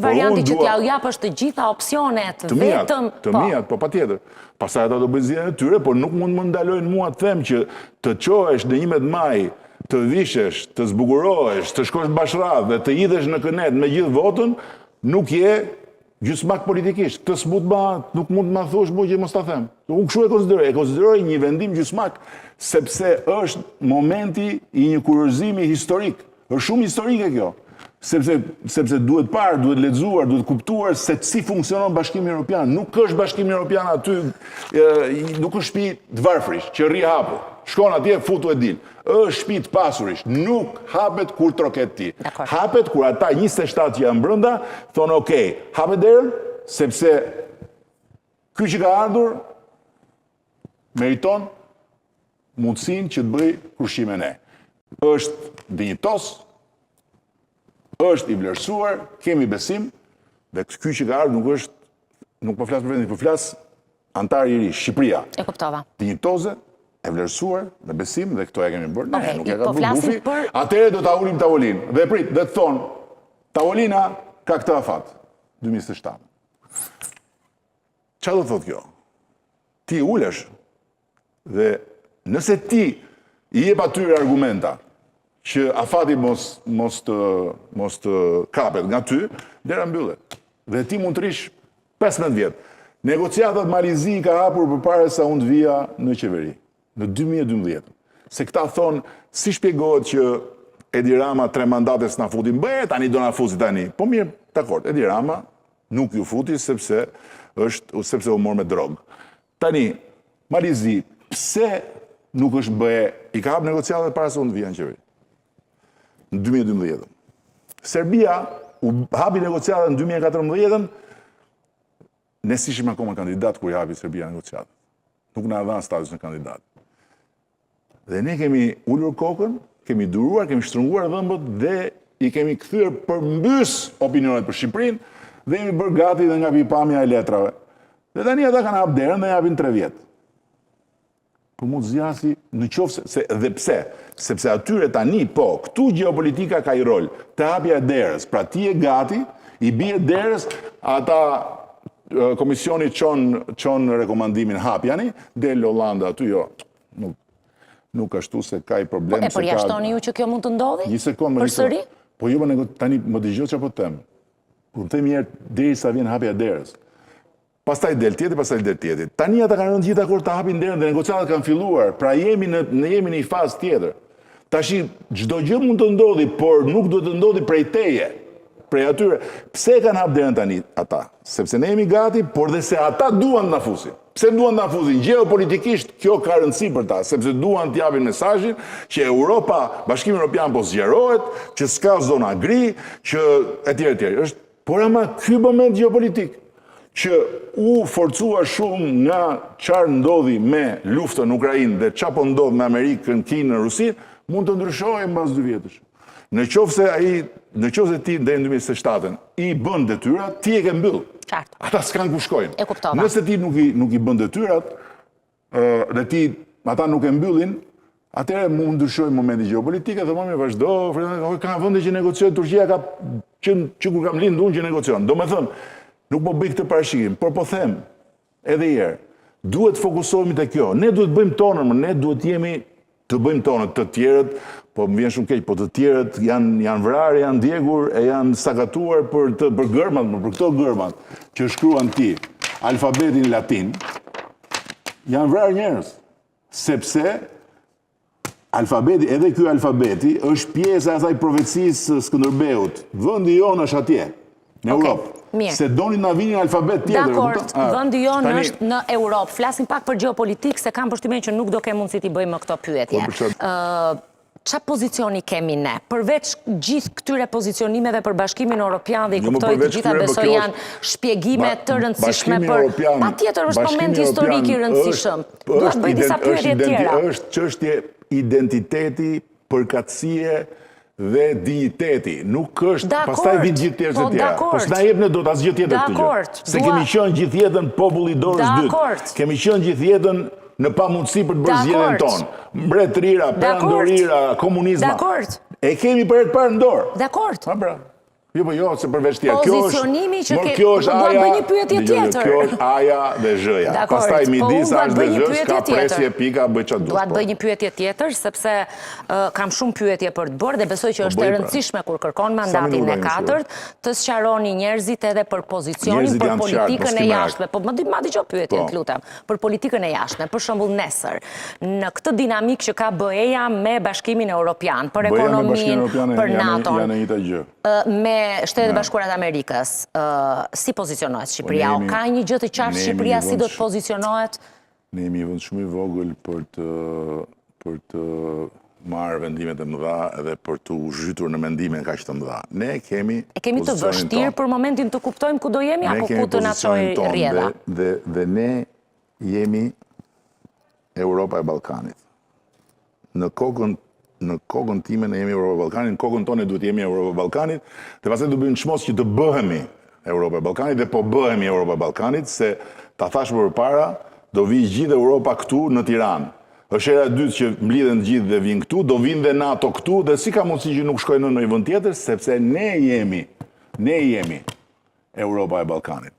varianti që t'ja u japësh të gjitha opsionet, vetëm... Të mijat, po patjetër. Pastaj ata do bëjnë zgjedhjen e tyre, por nuk mund më ndalojnë mua të them që të qohesh në 11 maj, të vishesh, të zbukurohesh, të shkosh në Bashradh dhe të hidhesh në kënet me gjithë votën, nuk je gjysmak politikisht. Nuk mund të ma thush mu që mos ta them. Unë kështu e konsideroj një vendim gjysmak, sepse është momenti i një kuriorzimi historik. Është shumë historike kjo. Sepse duhet parë, duhet lexuar, duhet kuptuar se si funksionon Bashkimi Evropian. Nuk është Bashkimi Evropian aty, nuk është shtëpi të varfërish që rri hapur. Shkon atje, futu e dil. Është shtëpi të pasurish. Nuk hapet kur troket ti. Hapet kur ata 27 që janë brenda thonë okay, hapet derën sepse ky që ka ardhur meriton mundësinë që të bëj kushime ne. Është dinjitos, është i vlerësuar, kemi besim, dhe ky që ka ardhur nuk po flas për vendin, po flas antar i ri, Shqipëria. E kuptova. Dinjitoze, e vlerësuar, me besim, dhe këto e kemi bërë. Ne, nuk e ka bërë bufi. Atëherë do ta ulim tavolinë. Dhe prit, dhe të thonë, tavolina ka këtë afat, 2027. Çfarë do thotë kjo? Ti ulesh dhe nëse ti i jep atyre argumenta që afati mos të kapet nga ty, dera mbyllet. Dhe ti mund të rish 15 vjet. Negociatat Malizi ka hapur përpara se unë të vija në qeveri, në 2012. Se këta thonë, si shpjegohet që Edi Rama 3 mandate s'na futi, tani do na futi tani. Po mirë, dakord, Edi Rama nuk ju futi sepse u mor me drogë. Tani, Malizi, pse nuk është bëhe, i ka hap negociatat para se unë të vija në qeveri? Në 2012. Serbia u hapi negociatën në 2014, ne si ishim akoma kandidat kur i hapi Serbia negociatën. Nuk na dha status në kandidat. Dhe ne kemi ullur kokën, kemi duruar, kemi shtrënguar dhëmbët dhe i kemi kthyer përmbys opinionet për Shqipërinë dhe jemi bërë gati dhe nga pikpamja e letrave. Dhe tani ata kanë hap derën dhe japin 3 vjet. Për mu të zjasi në qofë dhe pse, sepse atyre tani, po, këtu geopolitika ka i rol, të hapja derës, pra ti e gati, i bie derës, ata komisioni qonë rekomandimin hapjani, del Hollanda aty jo, nuk ashtu se ka i problem. E përjashtoni ju që kjo mund të ndodhi? Një sekund, përsëri? Po ju tani më dëgjoj që po të them. Po të them njerë, deri sa vjen hapja derës. Pastaj del tjetër. Tani ata kanë rënë gjithë dakord të hapin derën dhe negociatat kanë filluar. Pra jemi në një fazë tjetër. Tashi çdo gjë mund të ndodhi, por nuk duhet të ndodhi prej teje. Prej atyre. Pse kanë hap derën tani ata? Sepse ne jemi gati, por dhe se ata duan të na fusin. Pse duan të na fusin? Geopolitikisht kjo ka rëndësi për ta, sepse duan të japin mesazhin që Europa, Bashkimi Evropian po zgjerohet, që s'ka zona gri, që etj. Por ama ky moment geopolitik që u forcua shumë nga çfarë ndodhi me luftën në Ukrainë dhe çfarë po ndodh me Amerikën, Kinën, Rusinë, mund të ndryshojë mbas 2 vjetësh. Në qoftë se ti deri në 2027 i bën detyrat, ti e ke mbyll. Qartë. Ata s'kan ku shkojnë. E kuptova. Nëse ti nuk i bën detyrat, dhe ata nuk e mbyllin, atëherë mund ndryshojë momenti geopolitik dhe më vazhdo, ka vende që negociojnë, Turqia ka që kur kam lindur unë që negocion. Domethënë, nuk po bëj këtë parashikim, por po them, edhe herë, duhet fokusohemi te kjo. Ne duhet bëjmë tonën, ne duhet të bëjmë tonën, të tjerët, po më vjen shumë keq, po të tjerët janë vrarë, janë djegur, e janë sakatuar për gërmat, për këto gërmat që shkruan ti alfabetin latin, janë vrarë njerëz, sepse alfabeti, edhe ky alfabeti, është pjesë e asaj profecisë Skënderbeut. Vendi jonë është atje, në Europë. Se doni na vini alfabet tjetër. Dakord, vendi jonë është në Europë. Flasim pak për geopolitikë, se kam përshtypjen që nuk do kemë mundësi t'i bëjmë më këto pyetje. Çfarë pozicioni kemi ne? Përveç gjithë këtyre pozicionimeve për Bashkimin Evropian dhe i kuptoj të gjitha besoj janë shpjegime të rëndësishme për patjetër është moment historik i rëndësishëm. Dua të bëj disa pyetje tjera. Është çështje identiteti, përkatësie dhe digniteti. Nuk është, pastaj vijnë gjithë tjerë të tjera. Po s'na jep në dot asgjë tjetër këtë gjë. Se kemi qenë gjithë jetën popull i dorës dytë. Kemi qenë gjithë jetën në pamundësi për të bërë zgjedhjen tonë. Mbretërira, perandorira, komunizma. E kemi për të parë në dorë. Dakord. Ha pra. Jo, se përveç tjetër. Pozicionimi që ke... Kjo është duhet aja... bëj një pyetje tjetër. Kjo është aja dhe zhëja. Pastaj midis ashtë dhe zhës, ka presje pika, bëj qatë dush. Duhet bëj një pyetje tjetër, sepse kam shumë pyetje për të bërë dhe besoj që është e rëndësishme kur kërkon mandatin e 4 të sqaroni njerëzit edhe për pozicionin, për politikën e jashtme. Po ma dëgjoj pyetjen, të lutem. Për politikën e jashtme, për shembull nesër, në këtë dinamik që ka BE-ja me Bashkimin Evropian, për ekonominë, për NATO-n, me Shtetet Bashkuara të Amerikës, si pozicionohet Shqipëria? Ka një gjë të qartë Shqipëria si do të pozicionohet? Ne jemi vend shumë i vogël për të marrë vendimet e mëdha edhe për të zhytur në mendime kaq të mëdha. Ne kemi të vështirë për momentin të kuptojmë ku do jemi apo ku të na çojë rrjedha. Dhe ne jemi Europa e Ballkanit. Në kokën time ne jemi Europa e Ballkanit, në kokën tonë duhet jemi Europa e Ballkanit, dhe pastaj do bëjmë çmos që të bëhemi Europa e Ballkanit dhe po bëhemi Europa e Ballkanit, se ta thash më përpara, do vi gjithë Europa këtu në Tiranë. Është era e dytë që mblidhen gjithë dhe vinë këtu, do vinë dhe NATO këtu, dhe si ka mundësi që nuk shkojnë në një vend tjetër, sepse ne jemi Europa e Ballkanit.